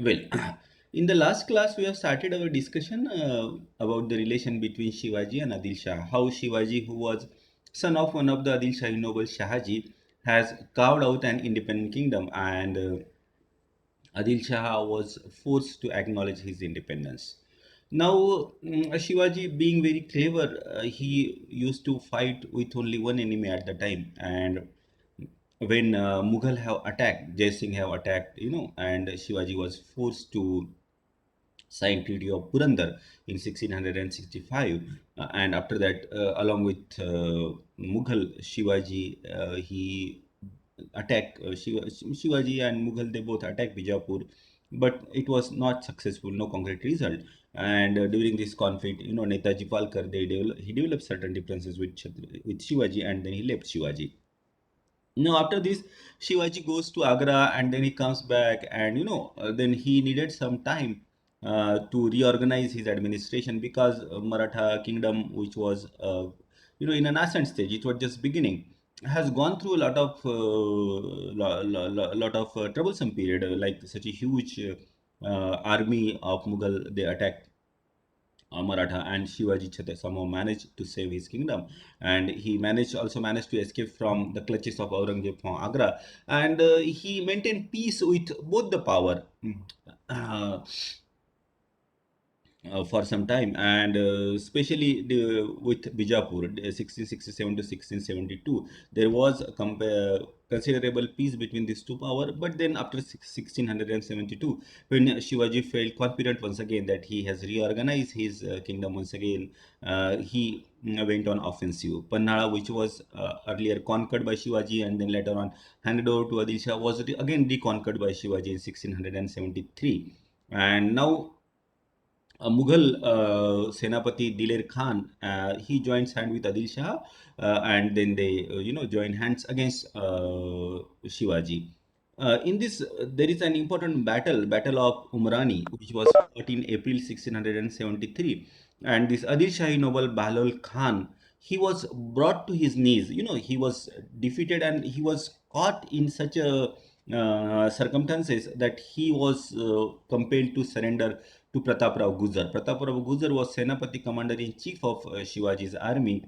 Well, in the last class, we have started our discussion about the relation between Shivaji and Adil Shah. How Shivaji, who was son of one of the Adil Shahi noble Shahaji, has carved out an independent kingdom, and Adil Shah was forced to acknowledge his independence. Now, Shivaji, being very clever, he used to fight with only one enemy at the time, and when Mughal have attacked, Jai Singh have attacked, and Shivaji was forced to sign Treaty of Purandar in 1665, and after that, along with Mughal, Shivaji, he attacked Shivaji and Mughal. They both attacked Bijapur, but it was not successful. No concrete result. And during this conflict, Netaji Palkar, he developed certain differences with Shivaji, and then he left Shivaji. After this, Shivaji goes to Agra and then he comes back, and then he needed some time to reorganize his administration because Maratha kingdom, which was in a nascent stage, it was just beginning, has gone through a lot of lot of troublesome period, like such a huge army of Mughal. They attacked Maratha, and Shivaji Chhatar somehow managed to save his kingdom, and he also managed to escape from the clutches of Aurangzeb from Agra, and he maintained peace with both the power. Uh, for some time, and especially with Bijapur, 1667 to 1672, there was a considerable peace between these two power. But then after 1672, when Shivaji felt confident once again that he has reorganized his kingdom once again, he went on offensive. Pannala, which was earlier conquered by Shivaji and then later on handed over to Adil Shah, was again reconquered by Shivaji in 1673. And now Mughal Senapati Diler Khan, he joins hand with Adil Shah, and then they, join hands against Shivaji. In this, there is an important Battle of Umrani, which was fought in April 1673, and this Adil Shahi noble Bahlol Khan, he was brought to his knees. He was defeated and he was caught in such a circumstances that he was compelled to surrender to Pratap Rao Gujar. Pratap Rao Gujar was Senapati commander in chief of Shivaji's army,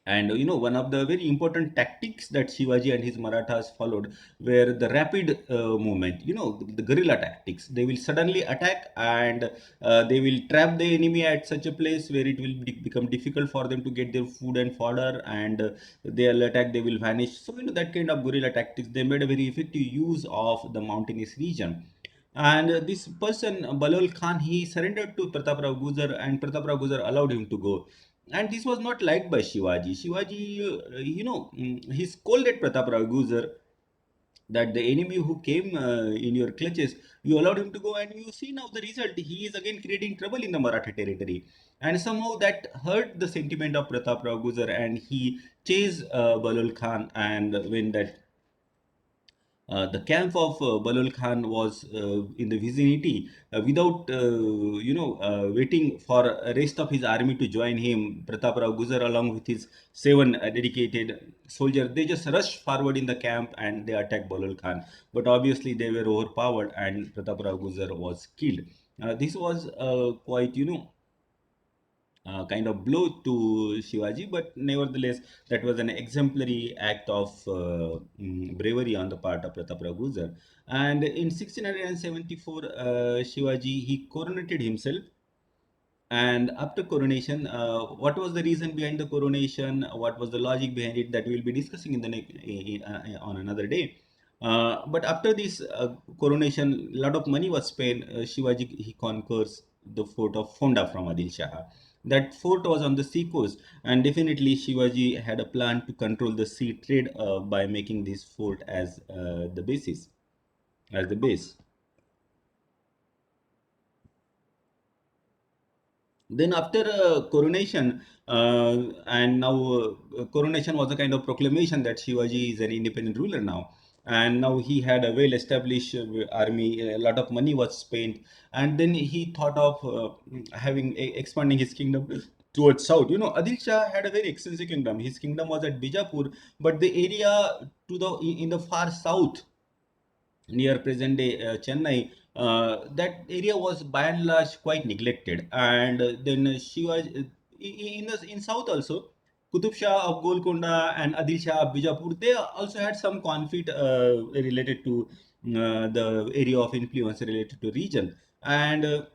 and one of the very important tactics that Shivaji and his Marathas followed were the rapid movement. The guerrilla tactics. They will suddenly attack, and they will trap the enemy at such a place where it will become difficult for them to get their food and fodder, and they'll attack. They will vanish. So that kind of guerrilla tactics. They made a very effective use of the mountainous region. And this person, Balol Khan, he surrendered to Pratap Rao Gujar, and Pratap Rao Gujar allowed him to go. And this was not liked by Shivaji. Shivaji, he scolded Pratap Rao Gujar that the enemy who came in your clutches, you allowed him to go, and you see now the result. He is again creating trouble in the Maratha territory. And somehow that hurt the sentiment of Pratap Rao Gujar, and he chased Balol Khan. And when that the camp of Balul Khan was in the vicinity. Without waiting for the rest of his army to join him, Pratap Rao Gujar along with his seven dedicated soldiers, they just rushed forward in the camp and they attacked Balul Khan. But obviously they were overpowered and Pratap Rao Gujar was killed. This was quite, kind of blow to Shivaji, but nevertheless, that was an exemplary act of bravery on the part of Pratap Gujar. And in 1674, Shivaji, he coronated himself. And after coronation, what was the reason behind the coronation? What was the logic behind it? That we will be discussing in the next on another day. But after this coronation, a lot of money was spent. Shivaji, he conquers the fort of Fonda from Adil Shah. That fort was on the sea coast, and definitely Shivaji had a plan to control the sea trade by making this fort as the basis, as the base. Then after coronation, and now coronation was a kind of proclamation that Shivaji is an independent ruler now. And now he had a well-established army, a lot of money was spent, and then he thought of expanding his kingdom towards south. Adil Shah had a very extensive kingdom. His kingdom was at Bijapur, but the area in the far south, near present day Chennai, that area was by and large quite neglected. And then Shivaji, in south also, Qutub Shah of Golconda and Adil Shah of Bijapur, they also had some conflict related to the area of influence related to region. And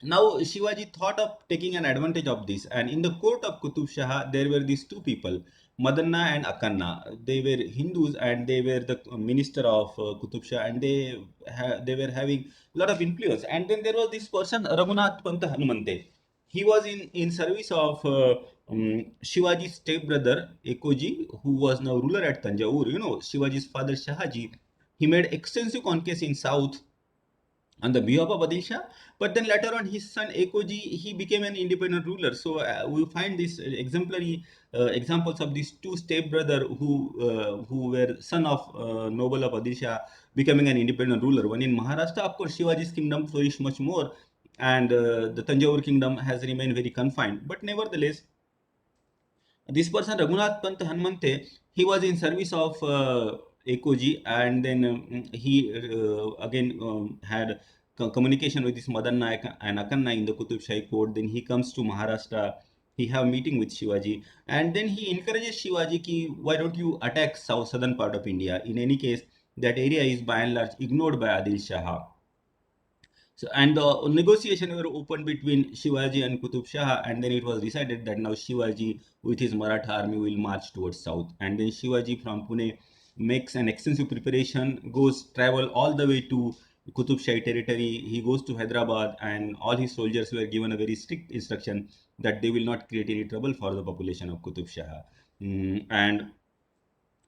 now Shivaji thought of taking an advantage of this, and in the court of Qutub Shah, there were these two people, Madanna and Akanna. They were Hindus, and they were the minister of Qutub Shah, and they were having a lot of influence. And then there was this person, Raghunath Panta Hanumante. He was in service of Shivaji's stepbrother Ekoji, who was now ruler at Tanjore. You know, Shivaji's father Shahaji. He made extensive conquests in south on the behalf of Adil Shah. But then later on, his son Ekoji, he became an independent ruler. So we find these exemplary examples of these two stepbrother who were son of noble of Adil Shah becoming an independent ruler. One in Maharashtra, of course, Shivaji's kingdom flourished much more, and the Tanjore kingdom has remained very confined. But nevertheless, this person, Raghunath Pant Hanmante, he was in service of Ekoji, and then he again had communication with this Madan Naik and Akanna in the Qutub Shahi court. Then he comes to Maharashtra. He have meeting with Shivaji, and then he encourages Shivaji ki, why don't you attack southern part of India? In any case, that area is by and large ignored by Adil Shah. So, and the negotiation were opened between Shivaji and Qutub Shah, and then it was decided that now Shivaji with his Maratha army will march towards south. And then Shivaji from Pune makes an extensive preparation, goes travel all the way to Qutub Shahi territory. He goes to Hyderabad, and all his soldiers were given a very strict instruction that they will not create any trouble for the population of Qutub Shah. And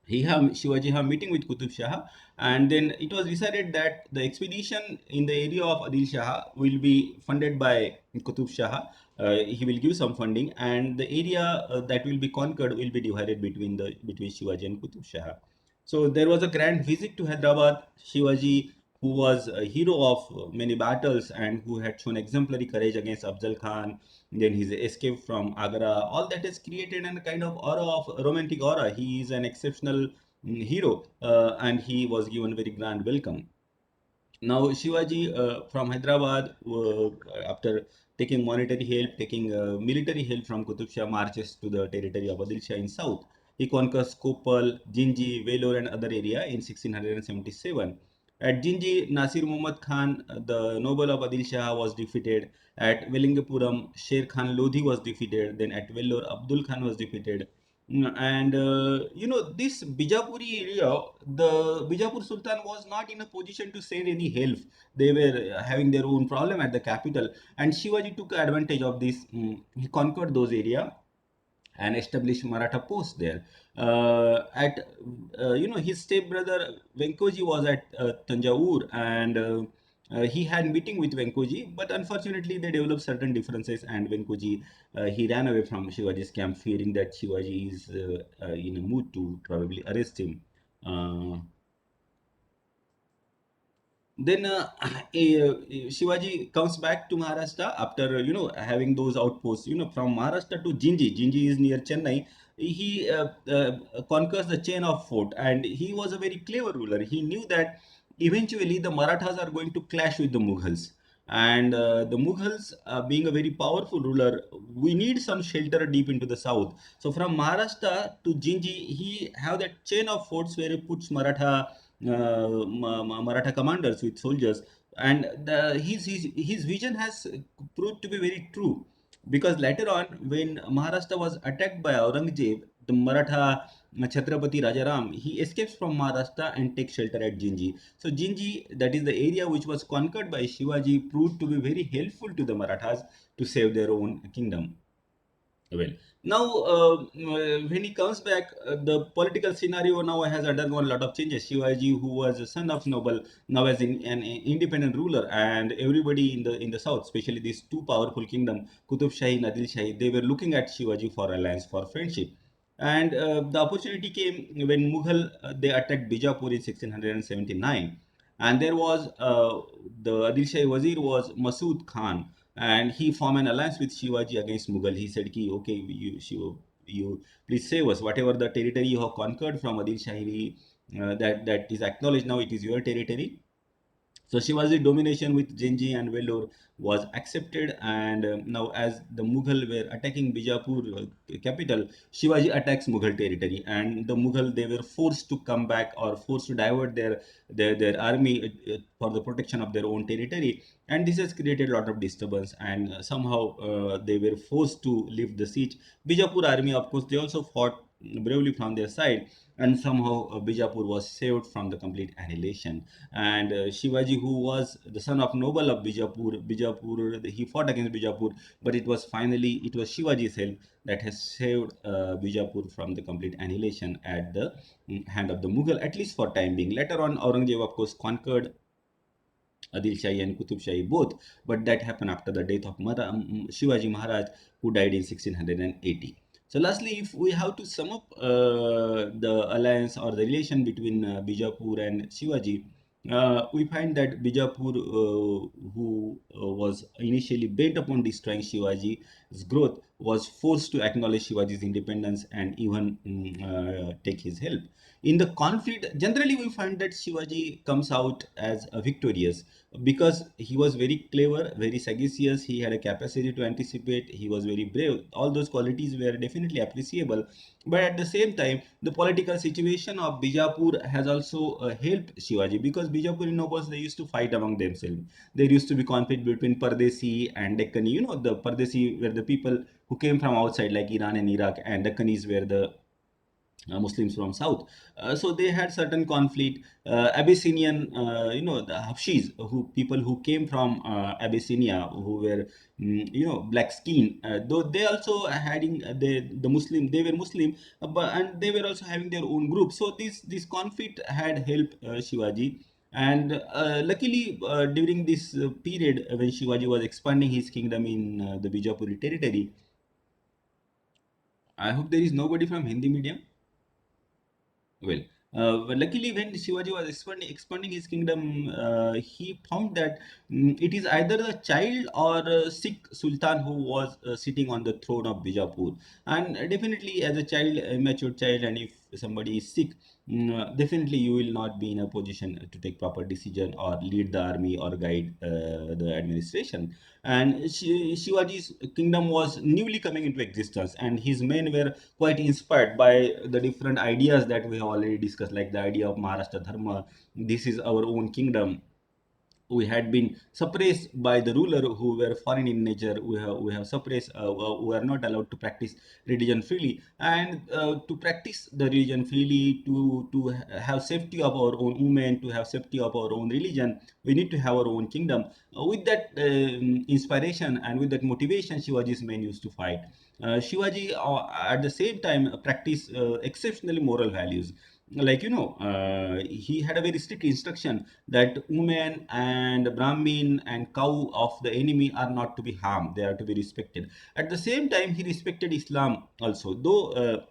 he have Shivaji have meeting with Qutub Shah, and then it was decided that the expedition in the area of Adil Shah will be funded by Qutub Shah. He will give some funding, and the area that will be conquered will be divided between Shivaji and Qutub Shah. So there was a grand visit to Hyderabad. Shivaji, who was a hero of many battles and who had shown exemplary courage against Afzal Khan, then his escape from Agra, all that has created a kind of aura of romantic aura. He is an exceptional hero, and he was given very grand welcome. Now Shivaji from Hyderabad, after taking monetary help, taking military help from Qutub Shah, marches to the territory of Adil Shah in south. He conquers Koppal, Jinji, Vellore, and other area in 1677. At Jinji, Nasir Muhammad Khan, the noble of Adil Shah, was defeated. At Velingapuram, Sher Khan Lodhi was defeated. Then at Vellore, Abdul Khan was defeated. And this Bijapuri area, the Bijapur Sultan was not in a position to send any help. They were having their own problem at the capital, and Shivaji took advantage of this. He conquered those area and established Maratha post there. His stepbrother Venkoji was at Tanjore, and he had meeting with Venkoji, but unfortunately they developed certain differences, and Venkoji he ran away from Shivaji's camp, fearing that Shivaji is in a mood to probably arrest him. Uh, then Shivaji comes back to Maharashtra after having those outposts. From Maharashtra to Jinji. Jinji is near Chennai. He conquers the chain of fort, and he was a very clever ruler. He knew that eventually the Marathas are going to clash with the Mughals, and the Mughals, being a very powerful ruler, we need some shelter deep into the south. So from Maharashtra to Jinji, he have that chain of forts where he puts Maratha commanders with soldiers, and his vision has proved to be very true, because later on, when Maharashtra was attacked by Aurangzeb, the Maratha Chhatrapati Rajaram, he escapes from Maharashtra and takes shelter at Jinji. So Jinji, that is the area which was conquered by Shivaji, proved to be very helpful to the Marathas to save their own kingdom. Well, now when he comes back, the political scenario now has undergone a lot of changes. Shivaji, who was a son of noble, now as an independent ruler, and everybody in the south, especially these two powerful kingdom, Qutub Shahi and Adil Shahi, they were looking at Shivaji for alliance, for friendship. And the opportunity came when Mughal they attacked Bijapur in 1679, and there was the Adil Shahi Wazir was Masood Khan, and he formed an alliance with Shivaji against Mughal. He said, "Ki okay, you please save us. Whatever the territory you have conquered from Adil Shahi, that is acknowledged now. It is your territory. So Shivaji domination with Genji and Vellore was accepted, and now as the Mughal were attacking Bijapur capital, Shivaji attacks Mughal territory, and the Mughal, they were forced to come back or forced to divert their army for the protection of their own territory, and this has created a lot of disturbance, and somehow they were forced to lift the siege. Bijapur army, of course, they also fought bravely from their side, and somehow Bijapur was saved from the complete annihilation. And Shivaji, who was the son of noble of Bijapur, he fought against Bijapur, but it was Shivaji's help that has saved Bijapur from the complete annihilation at the hand of the Mughal, at least for time being. Later on, Aurangzeb, of course, conquered Adil Shahi and Qutub Shahi both, but that happened after the death of Shivaji Maharaj, who died in 1680. So, lastly, if we have to sum up the alliance or the relation between Bijapur and Shivaji, we find that Bijapur, who was initially bent upon destroying Shivaji's growth, was forced to acknowledge Shivaji's independence and even take his help. In the conflict, generally we find that Shivaji comes out as a victorious because he was very clever, very sagacious. He had a capacity to anticipate. He was very brave. All those qualities were definitely appreciable. But at the same time, the political situation of Bijapur has also helped Shivaji, because Bijapuri nobles, they used to fight among themselves. There used to be conflict between Pardesi and Deccani. You know, the Pardesi were the people who came from outside, like Iran and Iraq, and Deccanis were the Muslims from south. So they had certain conflict. Abyssinian, the Hafshis, who people who came from Abyssinia, who were black skin, though they also having the Muslim, they were Muslim, but and they were also having their own group. So this conflict had helped Shivaji. And luckily, during this period when Shivaji was expanding his kingdom in the Bijapuri territory, I hope there is nobody from Hindi medium. Well, but luckily, when Shivaji was expanding his kingdom, he found that it is either the child or a Sikh Sultan who was sitting on the throne of Bijapur. And definitely, as a child, a mature child, and if somebody is sick, definitely you will not be in a position to take proper decision or lead the army or guide the administration. And Shivaji's kingdom was newly coming into existence, and his men were quite inspired by the different ideas that we have already discussed, like the idea of Maharashtra Dharma. This is our own kingdom. We had been suppressed by the ruler who were foreign in nature. We have suppressed. We are not allowed to practice religion freely, and to practice the religion freely, have safety of our own women, to have safety of our own religion, we need to have our own kingdom. With that inspiration and with that motivation, Shivaji's men used to fight. Shivaji, at the same time, practiced exceptionally moral values. Like he had a very strict instruction that women and Brahmin and cow of the enemy are not to be harmed; they are to be respected. At the same time, he respected Islam also, though.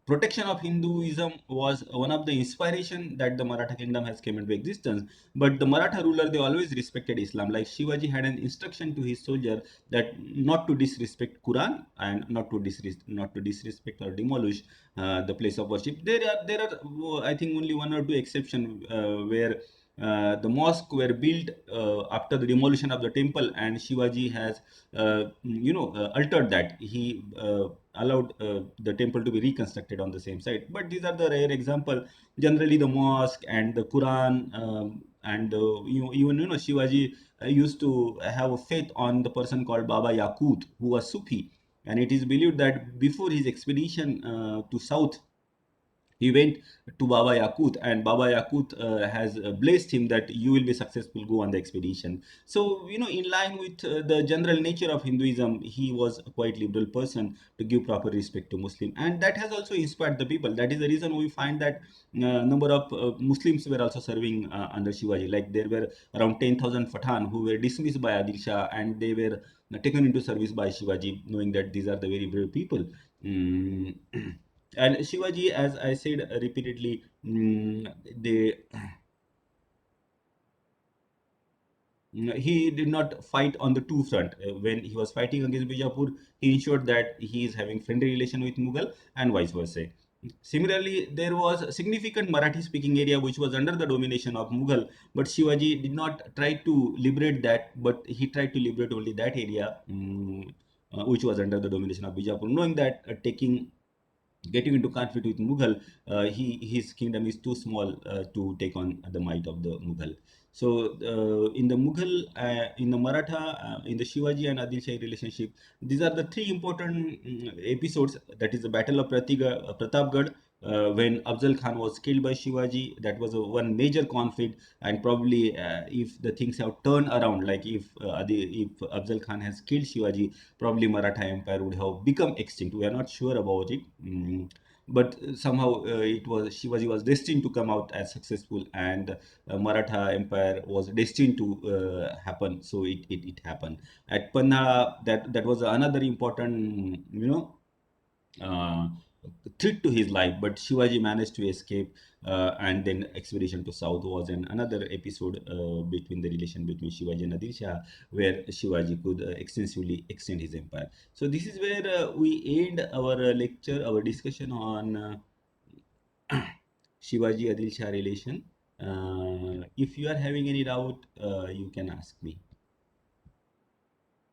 Protection of Hinduism was one of the inspiration that the Maratha kingdom has came into existence. But the Maratha ruler, they always respected Islam. Like Shivaji had an instruction to his soldier that not to disrespect Quran and not to disrespect or demolish the place of worship. There are I think only one or two exceptions where the mosque were built after the demolition of the temple, and Shivaji has altered that. He allowed the temple to be reconstructed on the same site. But these are the rare example. Generally, the mosque and the Quran, and even Shivaji used to have a faith on the person called Baba Yakut, who was Sufi, and it is believed that before his expedition to south, he went to Baba Yakut, and Baba Yakut has blessed him that you will be successful, go on the expedition. So, in line with the general nature of Hinduism, he was a quite liberal person to give proper respect to Muslim, and that has also inspired the people. That is the reason we find that number of Muslims were also serving under Shivaji. Like there were around 10,000 Pathan who were dismissed by Adil Shah, and they were taken into service by Shivaji, knowing that these are the very brave people. Mm. And Shivaji, as I said repeatedly, he did not fight on the two front. When he was fighting against Bijapur, he ensured that he is having friendly relation with Mughal and vice versa. Similarly, there was a significant Marathi-speaking area which was under the domination of Mughal, but Shivaji did not try to liberate that, but he tried to liberate only that area, which was under the domination of Bijapur, knowing that getting into conflict with Mughal, his kingdom is too small to take on the might of the Mughal. So in the Mughal, in the Maratha, in the Shivaji and Adilshah relationship, these are the three important episodes. That is the Battle of Pratapgarh, when Afzal Khan was killed by Shivaji. That was one major conflict, and probably if the things have turned around, like if Afzal Khan has killed Shivaji, probably Maratha Empire would have become extinct. We are not sure about it. But somehow it was Shivaji was destined to come out as successful, and Maratha Empire was destined to happen. So it happened at Panna. That was another important, uh, threat to his life, but Shivaji managed to escape, and then expedition to south was another episode between the relation between Shivaji and Adil Shah, where Shivaji could extensively extend his empire. So this is where we end our lecture, our discussion on Shivaji Adil Shah relation. If you are having any doubt, you can ask me.